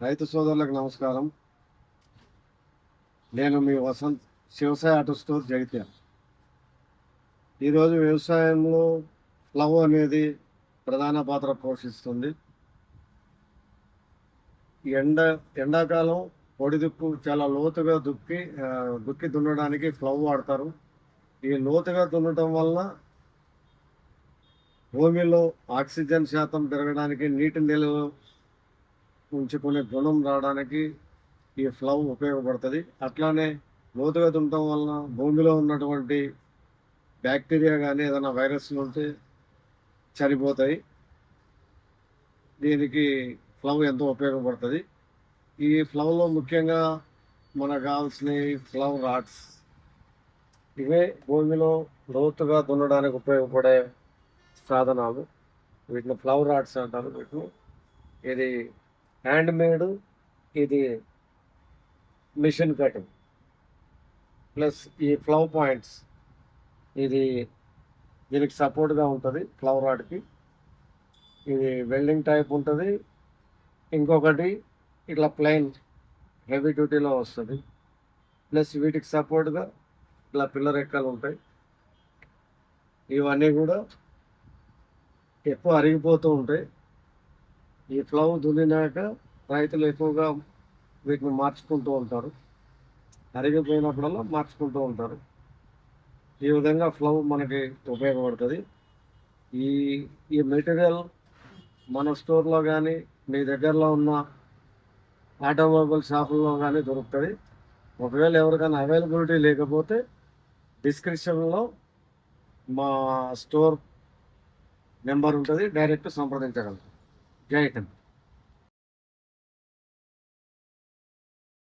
రైతు సోదరులకు నమస్కారం. నేను మీ వసంత్, వ్యవసాయ ఆటో స్టోర్ జగిత్యాల. ఈరోజు వ్యవసాయంలో ఫ్లవ్ అనేది ప్రధాన పాత్ర పోషిస్తుంది. ఎండాకాలం పొడిదుక్కు చాలా లోతుగా దుక్కి దున్నడానికి ఫ్లవ్ వాడతారు. ఈ లోతుగా దున్నటం వల్ల భూమిలో ఆక్సిజన్ శాతం పెరగడానికి, నీటి నిల్వ ఉంచుకునే గుణం రావడానికి ఈ ఫ్లవ్ ఉపయోగపడుతుంది. అట్లానే లోతుగా దున్నటం వలన భూమిలో ఉన్నటువంటి బ్యాక్టీరియా కానీ ఏదైనా వైరస్లు ఉంటే చనిపోతాయి. దీనికి ఫ్లవ్ ఎంతో ఉపయోగపడుతుంది. ఈ ఫ్లవ్లో ముఖ్యంగా మనకు కావాల్సినవి ఫ్లవ్ రాడ్స్. ఇవే భూమిలో లోతుగా దున్నడానికి ఉపయోగపడే సాధనాలు. వీటిని ఫ్లవ్ రాడ్స్ అంటారు. వీటిని ఇది హ్యాండ్ మేడ్, ఇది మిషన్ కటింగ్. ప్లస్ ఈ ఫ్లవ్ పాయింట్స్, ఇది దీనికి సపోర్ట్గా ఉంటుంది ఫ్లవ్ రాడ్కి. ఇది వెల్డింగ్ టైప్ ఉంటుంది. ఇంకొకటి ఇట్లా ప్లెయిన్ హెవీ డ్యూటీలో వస్తుంది. ప్లస్ వీటికి సపోర్ట్గా ఇట్లా పిల్లర్ రెక్కలు ఉంటాయి. ఇవన్నీ కూడా ఎక్కువ అరిగిపోతూ ఉంటాయి. ఈ ఫ్లవ్ దున్నినాక రైతులు ఎక్కువగా వీటిని మార్చుకుంటూ ఉంటారు. అరిగిపోయినప్పుడల్లా మార్చుకుంటూ ఉంటారు. ఈ విధంగా ఫ్లవ్ మనకి ఉపయోగపడుతుంది. ఈ ఈ మెటీరియల్ మన స్టోర్లో కానీ, మీ దగ్గరలో ఉన్న ఆటోమొబైల్ షాపుల్లో కానీ దొరుకుతుంది. ఒకవేళ ఎవరికైనా అవైలబిలిటీ లేకపోతే డిస్క్రిప్షన్లో మా స్టోర్ నెంబర్ ఉంటుంది, డైరెక్ట్ సంప్రదించగలరు. జై హింద్.